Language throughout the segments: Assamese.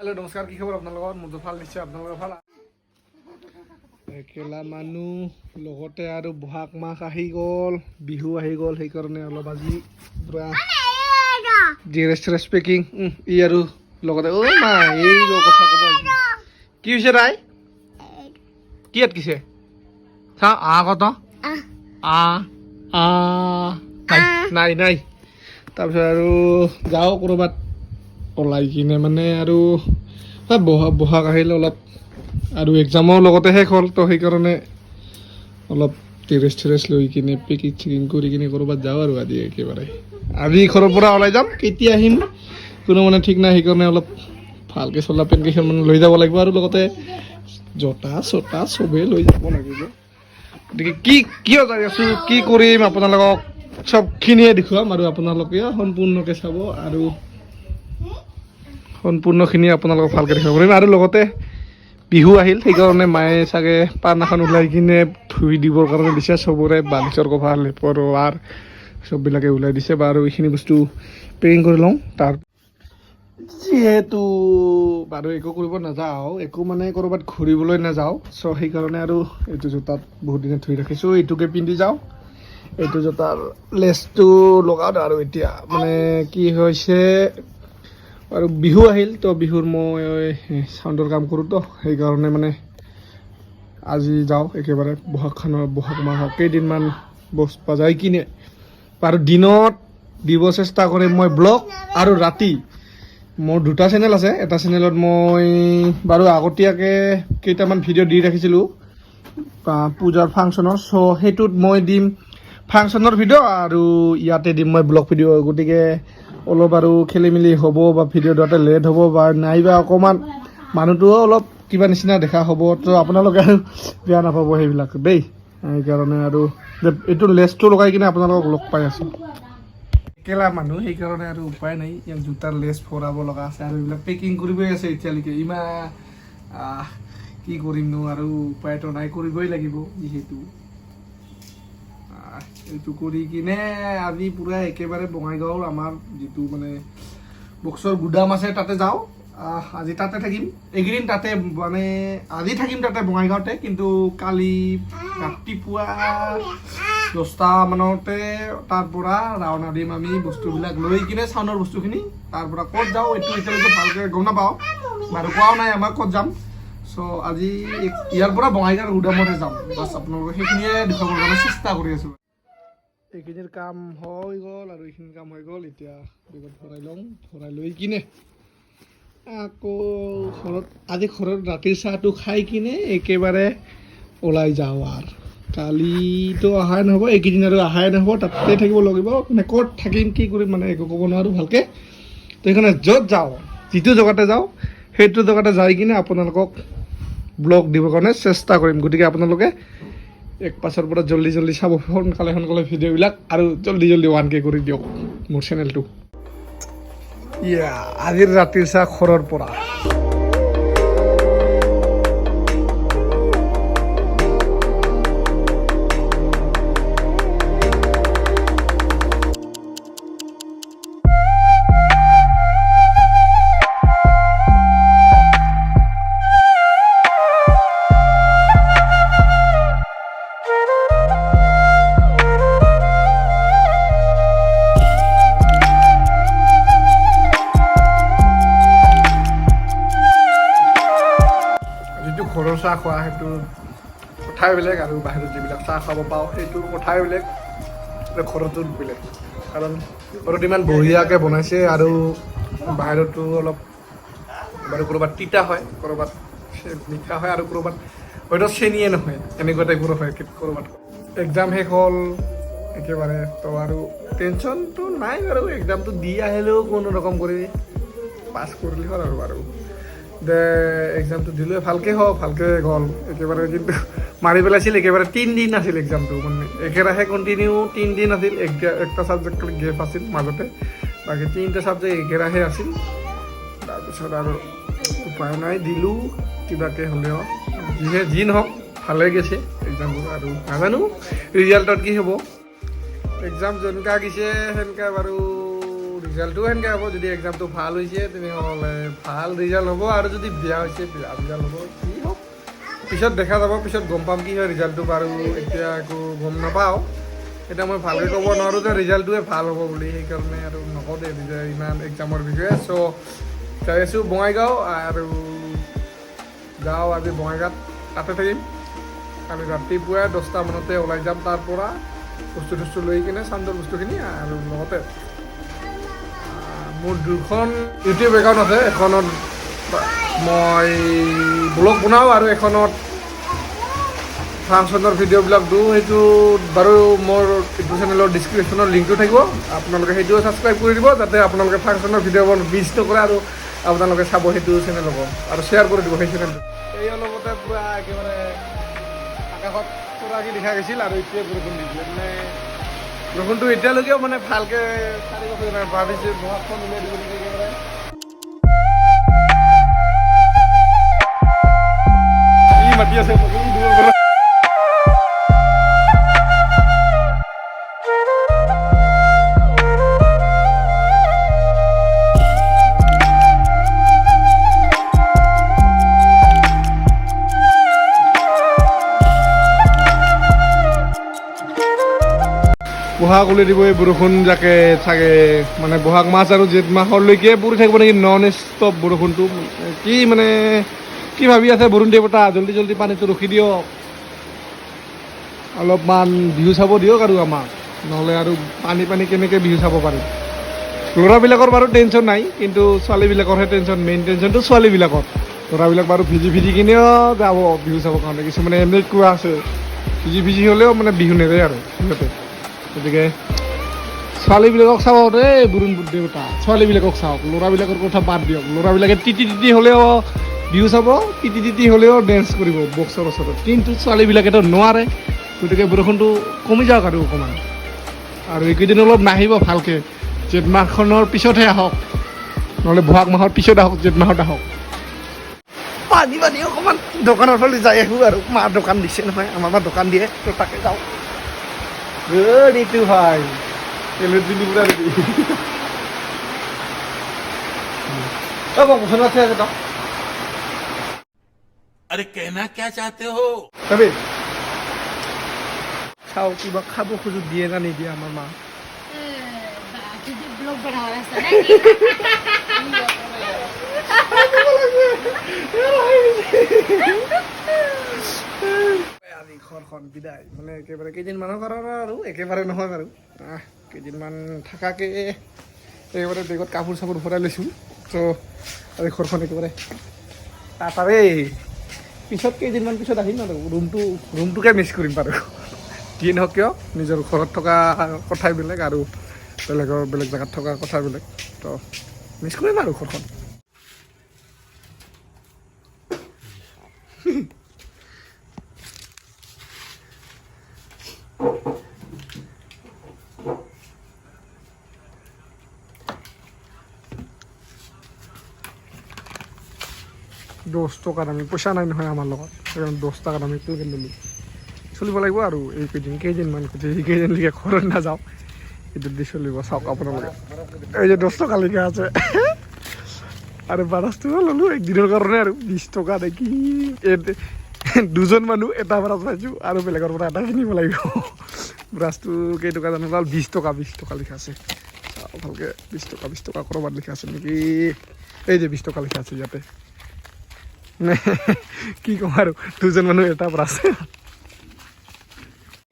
हेलो नमस्कार की खबर আপোনালোকৰ মোৰ ভাল নিশ্চয় আপোনালোকৰ ভাল একেলা মানুহ লগতে আৰু বহাগ মাহ আহি গ'ল বিহু আহি গ'ল সেইকাৰণে অলপ আজি পুৰা ড্ৰেছ পেকিং ই আৰু লগতে অ মা এই কথা ক'ব কি হৈছে তাই কি আটকিছে চা কত নাই নাই তাৰপিছত আৰু যাওঁ ক'ৰবাত ওলাই কিনে মানে আৰু বহাগ আহিলে অলপ আৰু এক্সামৰ লগতে শেষ হ'ল তো সেইকাৰণে অলপ টেৰেছ লৈ কিনে পেকিং কৰি কিনে ক'ৰবাত যাওঁ আৰু আজি একেবাৰে আজি ঘৰৰ পৰা ওলাই যাম কেতিয়া আহিম কোনো মানে ঠিক নাই সেইকাৰণে অলপ ভালকৈ চলা পেণ্ট কেইখনমান লৈ যাব লাগিব আৰু লগতে জোতা চোতা চবেই লৈ যাব লাগিব গতিকে কিয় যাই আছোঁ কি কৰিম আপোনালোকক চবখিনিয়ে দেখুৱাম আৰু আপোনালোকে সম্পূৰ্ণকৈ চাব আৰু সম্পূৰ্ণখিনি আপোনালোকক ভালকৈ দেখাব পাৰিম আৰু লগতে বিহু আহিল সেইকাৰণে মায়ে চাগে পাণ এখন ওলাই কিনে ধুই দিবৰ কাৰণে দিছে চবৰে বালিচৰ কভাৰ লেপৰ ৱাৰ চববিলাকে ওলাই দিছে বা আৰু এইখিনি বস্তু পেকিং কৰি লওঁ তাৰ যিহেতু বাৰু একো কৰিব নাযাওঁ একো মানে ক'ৰবাত ঘূৰিবলৈ নাযাওঁ চ' সেইকাৰণে আৰু এইটো জোতাত বহুত দিনে ধুই ৰাখিছোঁ এইটোকে পিন্ধি যাওঁ এইটো জোতাৰ লেছটো লগাওঁ আৰু এতিয়া মানে কি হৈছে আৰু বিহু আহিল তো বিহুৰ মই চাউণ্ডৰ কাম কৰোঁ তো সেইকাৰণে মানে আজি যাওঁ একেবাৰে বহাগ মাহৰ কেইদিনমান বজাই কিনে আৰু দিনত দিব চেষ্টা কৰিম মই ব্লগ আৰু ৰাতি মোৰ দুটা চেনেল আছে এটা চেনেলত মই বাৰু আগতীয়াকৈ কেইটামান ভিডিঅ' দি ৰাখিছিলোঁ পূজাৰ ফাংচনৰ চ' সেইটোত মই দিম ফাংচনৰ ভিডিঅ' আৰু ইয়াতে দিম মই ব্লগ ভিডিঅ' গতিকে অলপ আৰু খেলি মেলি হ'ব বা ভিডিঅ' দিওঁতে লেট হ'ব বা নাইবা অকণমান মানুহটোও অলপ কিবা নিচিনা দেখা হ'ব তো আপোনালোকে আৰু বেয়া নাপাব সেইবিলাক দেই সেইকাৰণে আৰু এইটো লেছটো লগাই কিনে আপোনালোকক লগ পাই আছোঁ একেলা মানুহ সেইকাৰণে আৰু উপায় নাই ইয়াত জোতাৰ লেছ ভৰাব লগা আছে আৰু এইবিলাক পেকিং কৰিবই আছে এতিয়ালৈকে ইমান কি কৰিমনো আৰু উপায়তো নাই কৰিবই লাগিব যিহেতু এইটো কৰি কিনে আজি পূৰা একেবাৰে বঙাইগাঁৱৰ আমাৰ যিটো মানে বক্সৰ গুদাম আছে তাতে যাওঁ আজি তাতে থাকিম এইকেইদিন তাতে মানে আজি থাকিম তাতে বঙাইগাঁৱতে কিন্তু কালি ৰাতিপুৱা 10টা মানতে তাৰ পৰা ৰাওনা দিম আমি বস্তুবিলাক লৈ কিনে চাউনৰ বস্তুখিনি তাৰ পৰা ক'ত যাওঁ এইটো এতিয়ালৈকে ভালকৈ গম নাপাওঁ বাৰু কোৱাও নাই আমাক ক'ত যাম চ' আজি ইয়াৰ পৰা বঙাইগাঁৱৰ গুদামতে যাম বাছ আপোনালোকে সেইখিনিয়ে দেখুৱাবৰ কাৰণে চেষ্টা কৰি আছোঁ এইখিনিৰ কাম হৈ গ'ল আৰু এইখিনি কাম হৈ গ'ল এতিয়া বেগত ভৰাই লওঁ ভৰাই লৈ কিনে আকৌ ঘৰত ৰাতিৰ চাহটো খাই কিনে একেবাৰে ওলাই যাওঁ আৰু কালিতো অহাই নহ'ব এইকেইদিন আৰু অহাই নহ'ব তাতে থাকিব লাগিব মানে ক'ত থাকিম কি কৰিম মানে একো ক'ব নোৱাৰোঁ ভালকৈ তো সেইকাৰণে য'ত যাওঁ যিটো জেগাতে যাওঁ সেইটো জেগাতে যাই কিনে আপোনালোকক ব্লগ দিবৰ কাৰণে চেষ্টা কৰিম গতিকে আপোনালোকে এক পাছৰ পৰা জল্দি চাব সোনকালে ভিডিঅ'বিলাক আৰু জল্দি 1K কৰি দিয়ক মোৰ চেনেলটো আজিৰ ৰাতিৰ চাহ ঘৰৰ পৰা ঘৰৰ চাহ খোৱা সেইটো কথাই বেলেগ আৰু বাহিৰত যিবিলাক চাহ খাব পাওঁ সেইটো কথাই বেলেগ ঘৰতো বেলেগ কাৰণ ঘৰত ইমান বঢ়িয়াকৈ বনাইছে আৰু বাহিৰতো অলপ বাৰু ক'ৰবাত তিতা হয় ক'ৰবাত মিঠা হয় আৰু ক'ৰবাত হয়তো চেনিয়ে নহয় এনেকুৱা টাইপৰ হয় ক'ৰবাত এক্সাম শেষ হ'ল একেবাৰে তো আৰু টেনশ্যনটো নাই বাৰু এক্সামটো দি আহিলেও কোনো ৰকম কৰি পাছ কৰিলে হ'ল আৰু বাৰু এক্সামটো দিলে ভালকৈ গ'ল একেবাৰে কিন্তু মাৰি পেলাইছিল একেবাৰে 3 দিন আছিল এক্সামটো মানে একেৰাহে কণ্টিনিউ 3 দিন আছিল একটা ছাবজেক্ট গেপ আছিল মাজতে বাকী 3টা ছাবজেক্ট একেৰাহে আছিল তাৰপিছত আৰু উপায় নাই দিলোঁ কিবাকৈ হ'লেও যি নহওক ভালে গৈছে এক্সামবোৰ আৰু নাজানো ৰিজাল্টত কি হ'ব এক্সাম যেনেকুৱা গৈছে সেনেকৈ বাৰু ৰিজাল্টটো সেনেকৈ হ'ব যদি এক্সামটো ভাল হৈছে তেনেহ'লে ভাল ৰিজাল্ট হ'ব আৰু যদি বেয়া হৈছে বেয়া ৰিজাল্ট হ'ব কি হওক পিছত দেখা যাব পিছত গম পাম কি হয় ৰিজাল্টটো বাৰু এতিয়া একো গম নাপাওঁ এতিয়া মই ভালকৈ ক'ব নোৱাৰোঁ যে ৰিজাল্টটোৱে ভাল হ'ব বুলি সেইকাৰণে আৰু নকওঁ দে ইমান এক্সামৰ বিষয়ে চ' যাই আছোঁ বঙাইগাঁও আৰু যাওঁ আজি বঙাইগাঁৱত তাতে থাকিম কালি ৰাতিপুৱা 10টা মানতে ওলাই যাম তাৰ পৰা বস্তু চস্তু লৈ কিনে চান্দৰ বস্তুখিনি আৰু লগতে মোৰ 2খন ইউটিউব একাউণ্ট আছে এখনত মই ব্লগ বনাওঁ আৰু এখনত ফাংচনৰ ভিডিঅ'বিলাক দিওঁ সেইটোত বাৰু মোৰ ইউটিউব চেনেলৰ ডিছক্ৰিপশ্যনৰ লিংকটো থাকিব আপোনালোকে সেইটোও ছাবস্ক্ৰাইব কৰি দিব যাতে আপোনালোকে ফাংচনৰ ভিডিঅ'বোৰ মিছ নকৰে আৰু আপোনালোকে চাব সেইটো চেনেলক আৰু শ্বেয়াৰ কৰি দিব সেই চেনেলটো এই অলপতে পূৰা একেবাৰে আকাশত তৰাকি দেখা গৈছিল আৰু এতিয়া বৰষুণ দিছিলে মানে বৰষুণটো এতিয়ালৈকেও মানে ভালকৈ চাৰিব খোজা নাই ভাবিছোঁ বহাগখন উলিয়াই দিব নেকি একেবাৰে ই মাতি আছে দূৰৰ পৰা বহাগ ওলাই দিব এই বৰষুণ যাকে চাগে মানে বহাগ মাছ আৰু জেঠ মাহলৈকে পৰি থাকিব নেকি নন ষ্টপ বৰষুণটো কি মানে কি ভাবি আছে বৰুণ দেৱতা জল্দি জল্দি পানীটো ৰখি দিয়ক অলপমান বিহু চাব দিয়ক আৰু আমাক নহ'লে আৰু পানী পানী কেনেকৈ বিহু চাব পাৰিম ল'ৰাবিলাকৰ বাৰু টেনশ্যন নাই কিন্তু ছোৱালীবিলাকৰহে টেনশ্যন মেইন টেনশ্যনটো ছোৱালীবিলাকৰ ল'ৰাবিলাক বাৰু ভিজি ভিজি কিনেও যাব বিহু চাবৰ কাৰণে কিছুমানে এনেকুৱা আছে ভিজি ভিজি হ'লেও মানে বিহু নেৰে আৰু সিহঁতে গতিকে ছোৱালীবিলাকক চাব দেই বৰুণ দেৱতা ছোৱালীবিলাকক চাওক ল'ৰাবিলাকৰ কথা বাদ দিয়ক ল'ৰাবিলাকে তিতি তিতি হ'লেও বিহু চাব তিতি তিতি হ'লেও ডেন্স কৰিব বক্সৰ ওচৰত কিন্তু ছোৱালীবিলাকেতো নোৱাৰে গতিকে বৰষুণটো কমি যাওক আৰু অকণমান আৰু এইকেইদিন অলপ নাহিব ভালকৈ জেঠ মাহখনৰ পিছতহে আহক নহ'লে বহাগ মাহৰ পিছত আহক জেঠ মাহত আহক পানী পানী অকণমান দোকানৰ ফালে যাই আহোঁ আৰু মাৰ দোকান দিছে নহয় আমাৰ পৰা দোকান দিয়ে তো তাকে যাওঁ ঋতু ভাই এলএডি পুরা রেডি ও পছন্দ আছে তো अरे कहना क्या चाहते हो তবে খাও কিবা খাব খুঁজো দিয়ে না নিদিয়ে আমার মা ব্লগ বনাও রাস্তা আজি ঘৰখন বিদায় মানে একেবাৰে কেইদিনমানৰ কাৰণে আৰু একেবাৰে নহয় বাৰু কেইদিনমান থাকাকে একেবাৰে বেগত কাপোৰ চাপোৰ ভৰাই লৈছোঁ ত' আজি ঘৰখন একেবাৰে তাৰে পিছত কেইদিনমান পিছত আহিম আৰু ৰুমটোকে মিছ কৰিম বাৰু কি নহওক কিয় নিজৰ ঘৰত থকা কথাই বেলেগ আৰু বেলেগ জেগাত থকা কথা বেলেগ ত' মিছ কৰিম আৰু ঘৰখন দহ টকাত আমি পইচা নাই নহয় আমাৰ লগত সেইকাৰণে 10 টকাত আমি পেকেট ল'লোঁ চলিব লাগিব আৰু এই কেইদিনমান সেইকেইদিনলৈকে ঘৰত নাযাওঁ এইটো দি চলিব চাওক আপোনালোকে এই যে 10 টকা লিখা আছে আৰু 12 টকা ল'লোঁ একদিনৰ কাৰণে আৰু 20 টকা দেখি দুজন মানুহ এটা ব্ৰাছ পাইছোঁ আৰু বেলেগৰ পৰা এটা কিনিব লাগিব ব্ৰাছটো কেইটকা জানো 20 টকা লিখা আছে ভালকৈ 20 টকা ক'ৰবাত লিখা আছে নেকি এই যে 20 টকা লিখা আছে ইয়াতে কি ক'ম আৰু দুজন মানুহ এটা ব্ৰাছ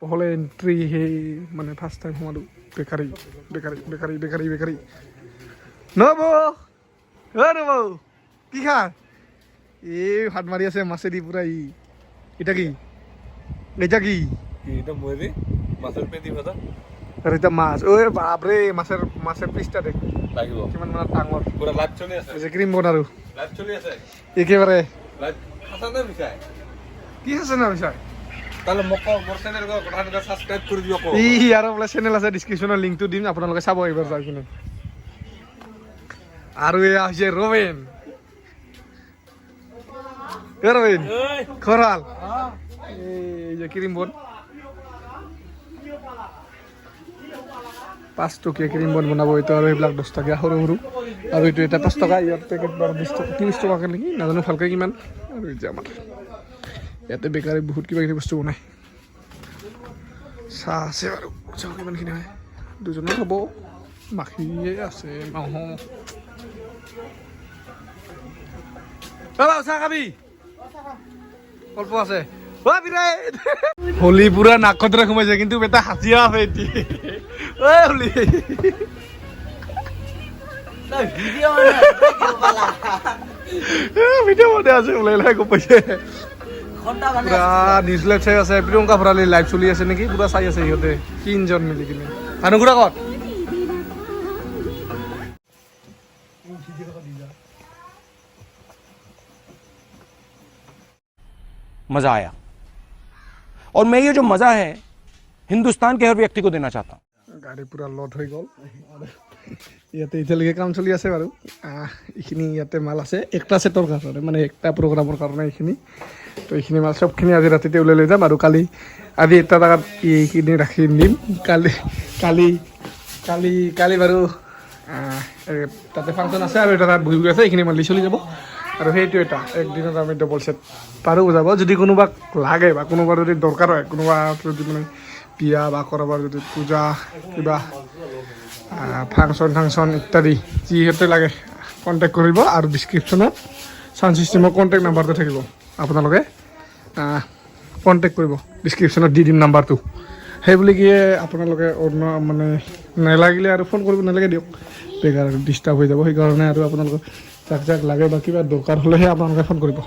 পহলে এণ্ট্ৰি সেই মানে ফাৰ্ষ্ট টাইম সোমালোঁ বেকাৰী নব নব কি খা এই হাত মাৰি আছে মাছেদি পুৰা এটা কি আৰু এতিয়া মাছ ঐ বাপৰে মাছেৰ পিচটা দেখ লাগিব কিমান মানে ডাঙৰ পুৰা লাইভ চলি আছে যে ক্ৰীম বন আৰু লাইভ চলি আছে একেবাৰে লাইভ হাসানে বিছাই কি আছে না বিষয় তাহলে মোক মোৰ চেনেলটো কথাটা সাবস্ক্ৰাইব কৰি দিয়ক ই আৰু বোলে চেনেল আছে ডিছক্ৰিপশ্যনৰ লিংকটো দিম আপোনালোকে চাব এইবাৰ যাই কিনে আৰু এয়া হৈছে ৰবেন ৰবেন খৰাল এই যে ক্ৰীম বন 5 টকীয়া ক্ৰীম বন বনাব এইটো আৰু এইবিলাক 10 টকীয়া সৰু সৰু আৰু এইটো এটা 5 টকা ইয়াৰ পেকেট বাৰু 20 টকা 30 টকাকৈ নেকি নাজানো ভালকৈ কিমান আৰু এই যে আমাৰ ইয়াতে বেকাৰী বহুত কিবা কিবি বস্তু বনায় চাহ আছে বাৰু চাহ কিমানখিনি হয় দুজনৰ হ'ব মাখিয়ে আছে মাহ চাহ খাবি অল্প আছে হলি পুৰা নাকতৰে সোমাইছে কিন্তু এটা হাজিয়া আছে এতিয়া হলি ভিডিঅ' বনাই আছে ওলাই ওলাই গম পাইছে পুৰা নিউজ লাইভ চাই আছে প্ৰিয়ংকা ভৰালি লাইভ চলি আছে নেকি পুৰা চাই আছে সিহঁতে 3 জন মিলি কিনে ভানুগুৰা ক'ত मज़ा आया और मैं ये जो मज़ा है हिंदुस्तान के हर व्यक्ति को देना चाहता हूँ গাড়ী পুৰা লড হৈ গ'ল ইয়াতে এতিয়ালৈকে কাম চলি আছে বাৰু এইখিনি ইয়াতে মাল আছে একটা ছেটৰ কাৰণে মানে একটা প্ৰগ্ৰামৰ কাৰণে এইখিনি তো এইখিনি মাল চবখিনি আজি ৰাতিতে ওলাই লৈ যাম আৰু কালি আজি এটা জেগাত এইখিনি ৰাখি দিম কালি কালি কালি কালি বাৰু তাতে ফাংচন আছে আৰু এটা তাত বহি আছে এইখিনি মালি চলি যাব আৰু সেইটো এটা একদিনত আমি ডবল ছেট পাৰো যাব যদি কোনোবাক লাগে বা কোনোবা যদি দৰকাৰ হয় কোনোবা যদি মানে বিয়া বা কাৰোবাৰ যদি পূজা কিবা ফাংচন ইত্যাদি যিহেতু লাগে কণ্টেক্ট কৰিব আৰু ডিছক্ৰিপশ্যনত ছাউণ্ড ছিষ্টেমৰ কণ্টেক্ট নাম্বাৰটো থাকিব আপোনালোকে কণ্টেক্ট কৰিব ডিছক্ৰিপশ্যনত দি দিম নাম্বাৰটো সেই বুলি কি আপোনালোকে অন্য মানে নালাগিলে আৰু ফোন কৰিব নালাগে দিয়ক বেকাৰ ডিষ্টাৰ্ব হৈ যাব সেইকাৰণে আৰু আপোনালোকে যাক যাক লাগে বা কিবা দৰকাৰ হ'লেহে আপোনালোকে ফোন কৰিব